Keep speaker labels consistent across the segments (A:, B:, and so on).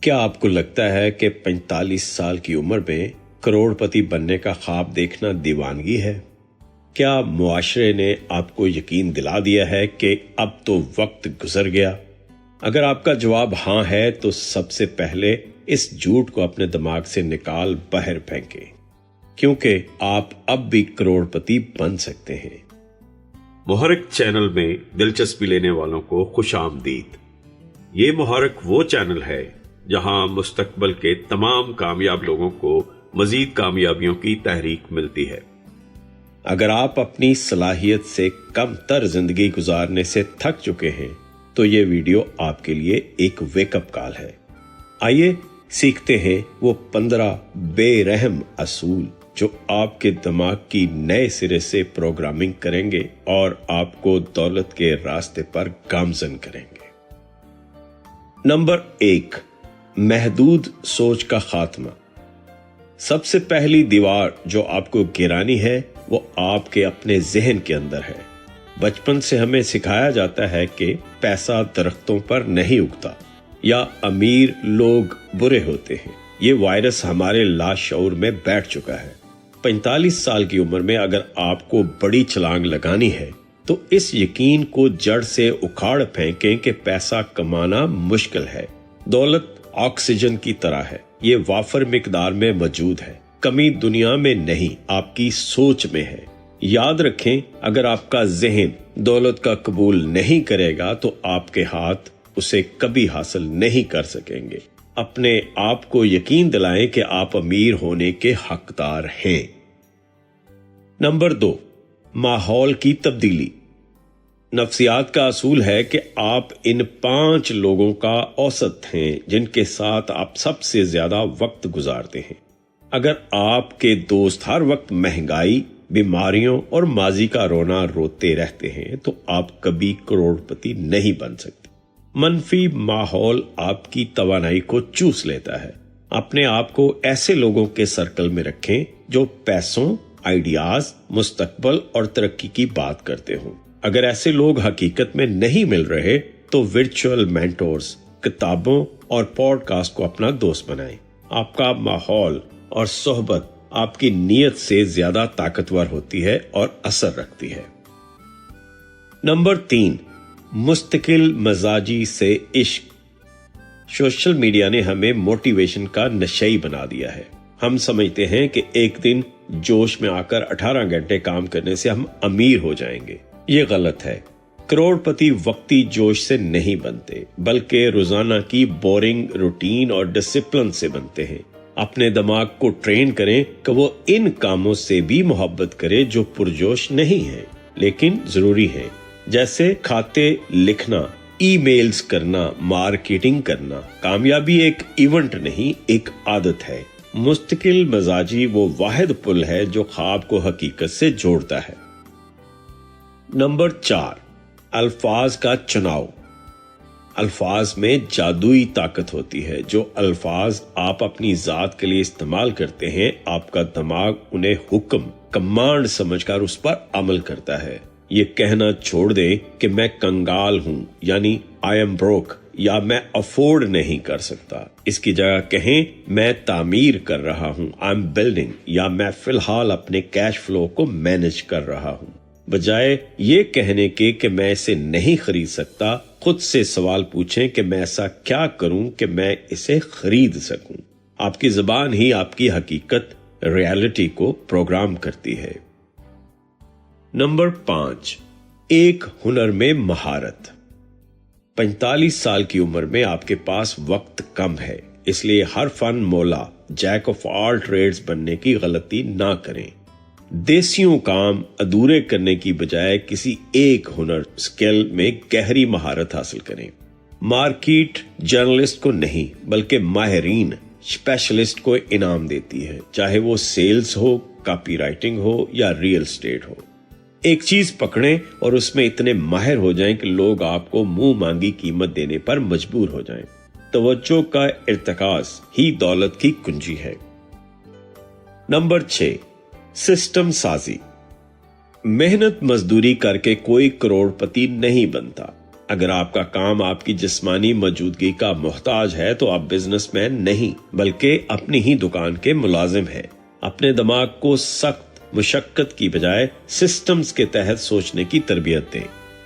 A: کیا آپ کو لگتا ہے کہ 45 سال کی عمر میں کروڑپتی بننے کا خواب دیکھنا دیوانگی ہے؟ کیا معاشرے نے آپ کو یقین دلا دیا ہے کہ اب تو وقت گزر گیا؟ اگر آپ کا جواب ہاں ہے تو سب سے پہلے اس جھوٹ کو اپنے دماغ سے نکال باہر پھینکیں، کیونکہ آپ اب بھی کروڑپتی بن سکتے ہیں۔ محرک چینل میں دلچسپی لینے والوں کو خوش آمدید۔ یہ محرک وہ چینل ہے جہاں مستقبل کے تمام کامیاب لوگوں کو مزید کامیابیوں کی تحریک ملتی ہے۔ اگر آپ اپنی صلاحیت سے کم تر زندگی گزارنے سے تھک چکے ہیں تو یہ ویڈیو آپ کے لیے ایک ویک اپ کال ہے۔ آئیے سیکھتے ہیں وہ 15 بے رحم اصول جو آپ کے دماغ کی نئے سرے سے پروگرامنگ کریں گے اور آپ کو دولت کے راستے پر گامزن کریں گے۔ نمبر 1، محدود سوچ کا خاتمہ۔ سب سے پہلی دیوار جو آپ کو گرانی ہے وہ آپ کے اپنے ذہن کے اندر ہے۔ بچپن سے ہمیں سکھایا جاتا ہے کہ پیسہ درختوں پر نہیں اگتا یا امیر لوگ برے ہوتے ہیں۔ یہ وائرس ہمارے لاشعور میں بیٹھ چکا ہے۔ 45 سال کی عمر میں اگر آپ کو بڑی چھلانگ لگانی ہے تو اس یقین کو جڑ سے اکھاڑ پھینکیں کہ پیسہ کمانا مشکل ہے۔ دولت آکسیجن کی طرح ہے، یہ وافر مقدار میں موجود ہے۔ کمی دنیا میں نہیں، آپ کی سوچ میں ہے۔ یاد رکھیں، اگر آپ کا ذہن دولت کا قبول نہیں کرے گا تو آپ کے ہاتھ اسے کبھی حاصل نہیں کر سکیں گے۔ اپنے آپ کو یقین دلائیں کہ آپ امیر ہونے کے حقدار ہیں۔ نمبر 2، ماحول کی تبدیلی۔ نفسیات کا اصول ہے کہ آپ ان 5 لوگوں کا اوسط ہیں جن کے ساتھ آپ سب سے زیادہ وقت گزارتے ہیں۔ اگر آپ کے دوست ہر وقت مہنگائی، بیماریوں اور ماضی کا رونا روتے رہتے ہیں تو آپ کبھی کروڑپتی نہیں بن سکتے۔ منفی ماحول آپ کی توانائی کو چوس لیتا ہے۔ اپنے آپ کو ایسے لوگوں کے سرکل میں رکھیں جو پیسوں، آئیڈیاز، مستقبل اور ترقی کی بات کرتے ہوں۔ اگر ایسے لوگ حقیقت میں نہیں مل رہے تو ورچوئل مینٹورز، کتابوں اور پوڈ کاسٹ کو اپنا دوست بنائیں۔ آپ کا ماحول اور صحبت آپ کی نیت سے زیادہ طاقتور ہوتی ہے اور اثر رکھتی ہے۔ نمبر 3، مستقل مزاجی سے عشق۔ سوشل میڈیا نے ہمیں موٹیویشن کا نشئی بنا دیا ہے۔ ہم سمجھتے ہیں کہ ایک دن جوش میں آ کر 18 گھنٹے کام کرنے سے ہم امیر ہو جائیں گے۔ یہ غلط ہے۔ کروڑپتی وقتی جوش سے نہیں بنتے بلکہ روزانہ کی بورنگ روٹین اور ڈسپلن سے بنتے ہیں۔ اپنے دماغ کو ٹرین کریں کہ وہ ان کاموں سے بھی محبت کرے جو پرجوش نہیں ہیں لیکن ضروری ہیں، جیسے کھاتے لکھنا، ای میلز کرنا، مارکیٹنگ کرنا۔ کامیابی ایک ایونٹ نہیں، ایک عادت ہے۔ مستقل مزاجی وہ واحد پل ہے جو خواب کو حقیقت سے جوڑتا ہے۔ نمبر 4، الفاظ کا چناؤ۔ الفاظ میں جادوئی طاقت ہوتی ہے۔ جو الفاظ آپ اپنی ذات کے لیے استعمال کرتے ہیں، آپ کا دماغ انہیں حکم، کمانڈ سمجھ کر اس پر عمل کرتا ہے۔ یہ کہنا چھوڑ دیں کہ میں کنگال ہوں، یعنی آئی ایم بروک، یا میں افورڈ نہیں کر سکتا۔ اس کی جگہ کہیں میں تعمیر کر رہا ہوں، آئی ایم بلڈنگ، یا میں فی الحال اپنے کیش فلو کو مینج کر رہا ہوں۔ بجائے یہ کہنے کے کہ میں اسے نہیں خرید سکتا، خود سے سوال پوچھیں کہ میں ایسا کیا کروں کہ میں اسے خرید سکوں۔ آپ کی زبان ہی آپ کی حقیقت، ریالٹی کو پروگرام کرتی ہے۔ نمبر 5، ایک ہنر میں مہارت۔ 45 سال کی عمر میں آپ کے پاس وقت کم ہے، اس لیے ہر فن مولا، جیک آف آل ٹریڈز بننے کی غلطی نہ کریں۔ دیسیوں کام ادھورے کرنے کی بجائے کسی ایک ہنر، سکل میں گہری مہارت حاصل کریں۔ مارکیٹ جرنلسٹ کو نہیں بلکہ ماہرین، اسپیشلسٹ کو انعام دیتی ہے، چاہے وہ سیلز ہو، کاپی رائٹنگ ہو یا ریل اسٹیٹ ہو۔ ایک چیز پکڑیں اور اس میں اتنے ماہر ہو جائیں کہ لوگ آپ کو منہ مانگی قیمت دینے پر مجبور ہو جائیں۔ توجہ کا ارتکاز ہی دولت کی کنجی ہے۔ نمبر 6، سسٹم سازی۔ محنت مزدوری کر کے کوئی کروڑپتی نہیں بنتا، اگر آپ کا کام آپ کی جسمانی موجودگی کا محتاج ہے تو آپ بزنس مین نہیں بلکہ اپنی ہی دکان کے ملازم ہیں۔ اپنے دماغ کو سخت مشقت کی بجائے سسٹمز کے تحت سوچنے کی تربیت دیں۔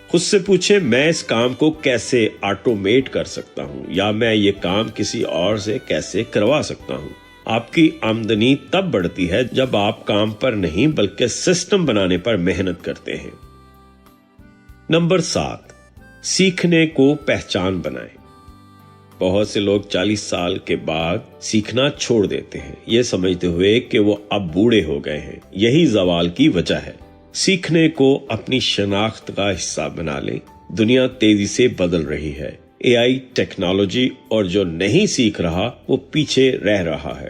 A: خود سے پوچھیں میں اس کام کو کیسے آٹومیٹ کر سکتا ہوں یا میں یہ کام کسی اور سے کیسے کروا سکتا ہوں۔ آپ کی آمدنی تب بڑھتی ہے جب آپ کام پر نہیں بلکہ سسٹم بنانے پر محنت کرتے ہیں۔ نمبر 7، سیکھنے کو پہچان بنائیں۔ بہت سے لوگ 40 سال کے بعد سیکھنا چھوڑ دیتے ہیں، یہ سمجھتے ہوئے کہ وہ اب بوڑھے ہو گئے ہیں۔ یہی زوال کی وجہ ہے۔ سیکھنے کو اپنی شناخت کا حصہ بنا لیں۔ دنیا تیزی سے بدل رہی ہے، AI ٹیکنالوجی، اور جو نہیں سیکھ رہا وہ پیچھے رہ رہا ہے۔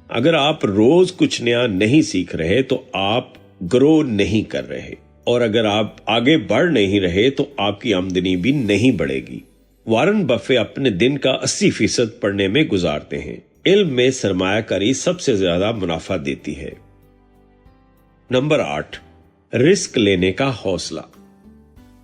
A: اگر آپ روز کچھ نیا نہیں سیکھ رہے تو آپ گرو نہیں کر رہے، اور اگر آپ آگے بڑھ نہیں رہے تو آپ کی آمدنی بھی نہیں بڑھے گی۔ وارن بفے اپنے دن کا 80% پڑھنے میں گزارتے ہیں۔ علم میں سرمایہ کاری سب سے زیادہ منافع دیتی ہے۔ نمبر 8، رسک لینے کا حوصلہ۔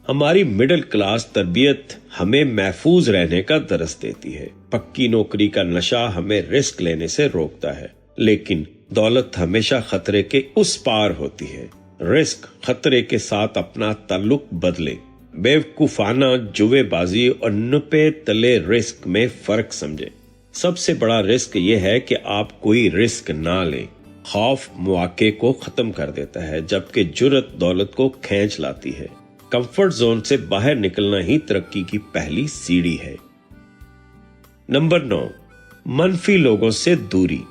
A: ہماری مڈل کلاس تربیت ہمیں محفوظ رہنے کا درس دیتی ہے۔ پکی نوکری کا نشہ ہمیں رسک لینے سے روکتا ہے، لیکن دولت ہمیشہ خطرے کے اس پار ہوتی ہے۔ رسک خطرے کے ساتھ اپنا تعلق بدلے۔ بیوقوفانہ جوے بازی اور نپے تلے رسک میں فرق سمجھے۔ سب سے بڑا رسک یہ ہے کہ آپ کوئی رسک نہ لیں۔ خوف مواقع کو ختم کر دیتا ہے جبکہ جرأت دولت کو کھینچ لاتی ہے۔ کمفرٹ زون سے باہر نکلنا ہی ترقی کی پہلی سیڑھی ہے۔ نمبر 9، منفی لوگوں سے دوری۔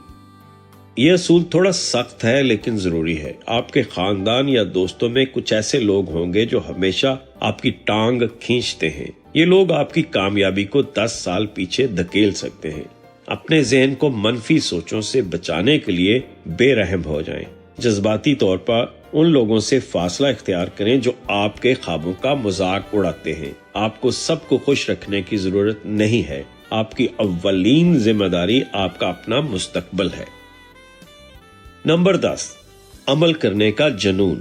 A: یہ اصول تھوڑا سخت ہے لیکن ضروری ہے۔ آپ کے خاندان یا دوستوں میں کچھ ایسے لوگ ہوں گے جو ہمیشہ آپ کی ٹانگ کھینچتے ہیں۔ یہ لوگ آپ کی کامیابی کو 10 سال پیچھے دھکیل سکتے ہیں۔ اپنے ذہن کو منفی سوچوں سے بچانے کے لیے بے رحم ہو جائیں۔ جذباتی طور پر ان لوگوں سے فاصلہ اختیار کریں جو آپ کے خوابوں کا مذاق اڑاتے ہیں۔ آپ کو سب کو خوش رکھنے کی ضرورت نہیں ہے۔ آپ کی اولین ذمہ داری آپ کا اپنا مستقبل ہے۔ نمبر 10، عمل کرنے کا جنون۔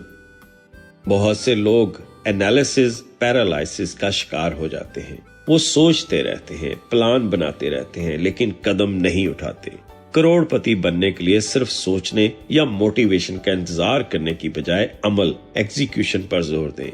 A: بہت سے لوگ انالیسز پیرالائسس کا شکار ہو جاتے ہیں۔ وہ سوچتے رہتے ہیں، پلان بناتے رہتے ہیں، لیکن قدم نہیں اٹھاتے۔ کروڑ پتی بننے کے لیے صرف سوچنے یا موٹیویشن کا انتظار کرنے کی بجائے عمل، ایگزیکیوشن پر زور دیں۔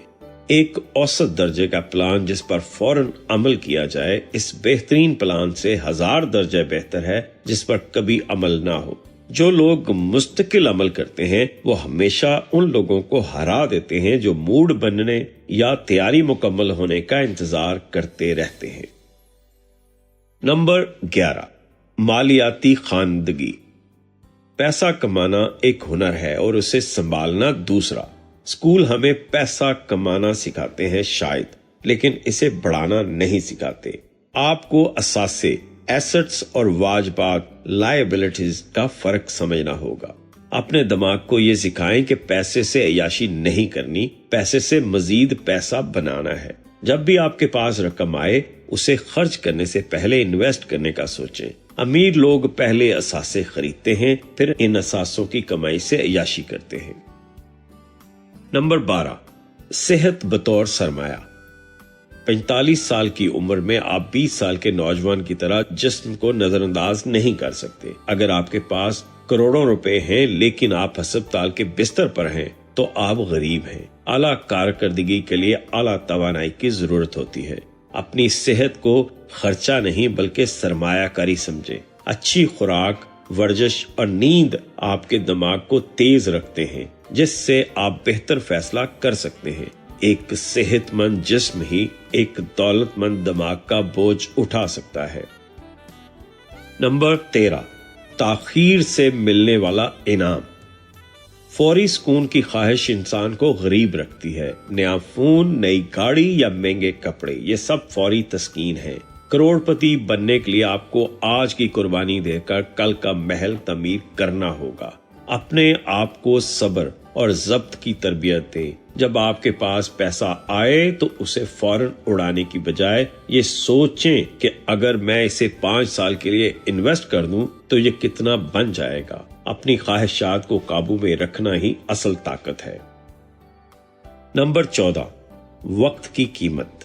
A: ایک اوسط درجے کا پلان جس پر فوراً عمل کیا جائے اس بہترین پلان سے 1000 درجے بہتر ہے جس پر کبھی عمل نہ ہو۔ جو لوگ مستقل عمل کرتے ہیں وہ ہمیشہ ان لوگوں کو ہرا دیتے ہیں جو موڈ بننے یا تیاری مکمل ہونے کا انتظار کرتے رہتے ہیں۔ نمبر 11، مالیاتی خواندگی۔ پیسہ کمانا ایک ہنر ہے اور اسے سنبھالنا دوسرا۔ اسکول ہمیں پیسہ کمانا سکھاتے ہیں شاید، لیکن اسے بڑھانا نہیں سکھاتے۔ آپ کو اثاثے، ایسٹس اور واجبات، لائبلٹیز کا فرق سمجھنا ہوگا۔ اپنے دماغ کو یہ سکھائیں کہ پیسے سے عیاشی نہیں کرنی، پیسے سے مزید پیسہ بنانا ہے۔ جب بھی آپ کے پاس رقم آئے اسے خرچ کرنے سے پہلے انویسٹ کرنے کا سوچیں۔ امیر لوگ پہلے اثاثے خریدتے ہیں پھر ان اثاثوں کی کمائی سے عیاشی کرتے ہیں۔ نمبر 12، صحت بطور سرمایہ۔ 45 سال کی عمر میں آپ 20 سال کے نوجوان کی طرح جسم کو نظر انداز نہیں کر سکتے۔ اگر آپ کے پاس کروڑوں روپے ہیں لیکن آپ ہسپتال کے بستر پر ہیں تو آپ غریب ہیں۔ اعلیٰ کارکردگی کے لیے اعلیٰ توانائی کی ضرورت ہوتی ہے۔ اپنی صحت کو خرچہ نہیں بلکہ سرمایہ کاری سمجھیں۔ اچھی خوراک، ورزش اور نیند آپ کے دماغ کو تیز رکھتے ہیں جس سے آپ بہتر فیصلہ کر سکتے ہیں۔ ایک صحت مند جسم ہی ایک دولت مند دماغ کا بوجھ اٹھا سکتا ہے۔ نمبر 13، تاخیر سے ملنے والا انعام۔ فوری سکون کی خواہش انسان کو غریب رکھتی ہے۔ نیا فون، نئی گاڑی یا مہنگے کپڑے، یہ سب فوری تسکین ہے۔ کروڑ پتی بننے کے لیے آپ کو آج کی قربانی دے کر کل کا محل تعمیر کرنا ہوگا۔ اپنے آپ کو صبر اور ضبط کی تربیت دیں۔ جب آپ کے پاس پیسہ آئے تو اسے فوراً اڑانے کی بجائے یہ سوچیں کہ اگر میں اسے 5 سال کے لیے انویسٹ کر دوں تو یہ کتنا بن جائے گا۔ اپنی خواہشات کو قابو میں رکھنا ہی اصل طاقت ہے۔ نمبر 14، وقت کی قیمت۔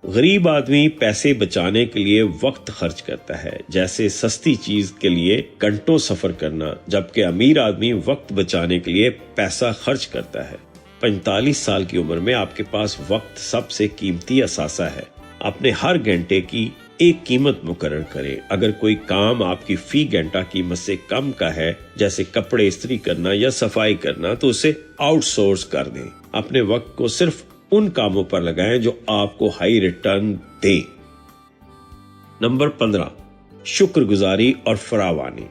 A: غریب آدمی پیسے بچانے کے لیے وقت خرچ کرتا ہے، جیسے سستی چیز کے لیے گھنٹوں سفر کرنا، جبکہ امیر آدمی وقت بچانے کے لیے پیسہ خرچ کرتا ہے۔ 45 سال کی عمر میں آپ کے پاس وقت سب سے قیمتی اثاثہ ہے۔ اپنے ہر گھنٹے کی ایک قیمت مقرر کریں۔ اگر کوئی کام آپ کی فی گھنٹہ قیمت سے کم کا ہے، جیسے کپڑے استری کرنا یا صفائی کرنا، تو اسے آؤٹ سورس کر دیں۔ اپنے وقت کو صرف ان کاموں پر لگائیں جو آپ کو ہائی ریٹرن دیں۔ نمبر 15، شکر گزاری اور فراوانی۔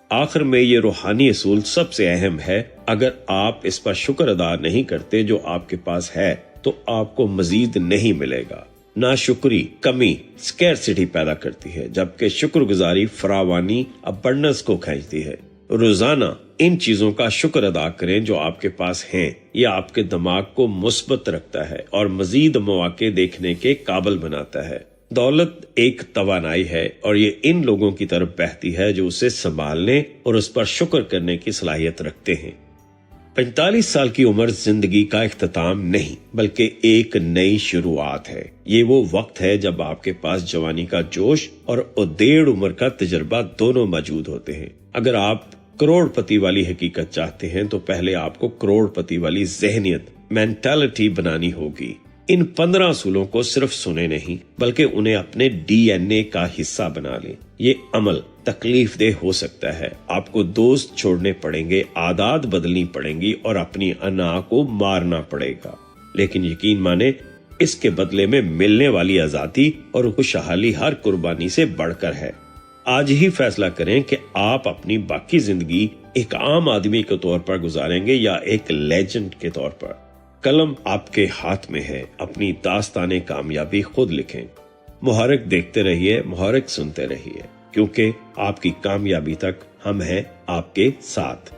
A: آخر میں یہ روحانی اصول سب سے اہم ہے۔ اگر آپ اس پر شکر ادا نہیں کرتے جو آپ کے پاس ہے تو آپ کو مزید نہیں ملے گا۔ ناشکری کمی اسکیرسٹی پیدا کرتی ہے، جبکہ شکر گزاری فراوانی ابنڈنس کو کھینچتی ہے۔ روزانہ ان چیزوں کا شکر ادا کریں جو آپ کے پاس ہیں۔ یہ آپ کے دماغ کو مثبت رکھتا ہے اور مزید مواقع دیکھنے کے قابل بناتا ہے۔ دولت ایک توانائی ہے اور یہ ان لوگوں کی طرف بہتی ہے جو اسے سنبھالنے اور اس پر شکر کرنے کی صلاحیت رکھتے ہیں۔ 45 سال کی عمر زندگی کا اختتام نہیں بلکہ ایک نئی شروعات ہے۔ یہ وہ وقت ہے جب آپ کے پاس جوانی کا جوش اور ادیڑ عمر کا تجربہ دونوں موجود ہوتے ہیں۔ اگر آپ کروڑ پتی والی حقیقت چاہتے ہیں تو پہلے آپ کو کروڑ پتی والی ذہنیت، مینٹالٹی بنانی ہوگی۔ ان 15 اصولوں کو صرف سنیں نہیں بلکہ انہیں اپنے ڈی این اے کا حصہ بنا لیں۔ یہ عمل تکلیف دہ ہو سکتا ہے، آپ کو دوست چھوڑنے پڑیں گے، عادات بدلنی پڑیں گی اور اپنی انا کو مارنا پڑے گا، لیکن یقین مانیں اس کے بدلے میں ملنے والی آزادی اور خوشحالی ہر قربانی سے بڑھ کر ہے۔ آج ہی فیصلہ کریں کہ آپ اپنی باقی زندگی ایک عام آدمی کے طور پر گزاریں گے یا ایک لیجنڈ کے طور پر۔ قلم آپ کے ہاتھ میں ہے، اپنی داستان کامیابی خود لکھیں۔ محرک دیکھتے رہیے، محرک سنتے رہیے، کیونکہ آپ کی کامیابی تک ہم ہیں آپ کے ساتھ۔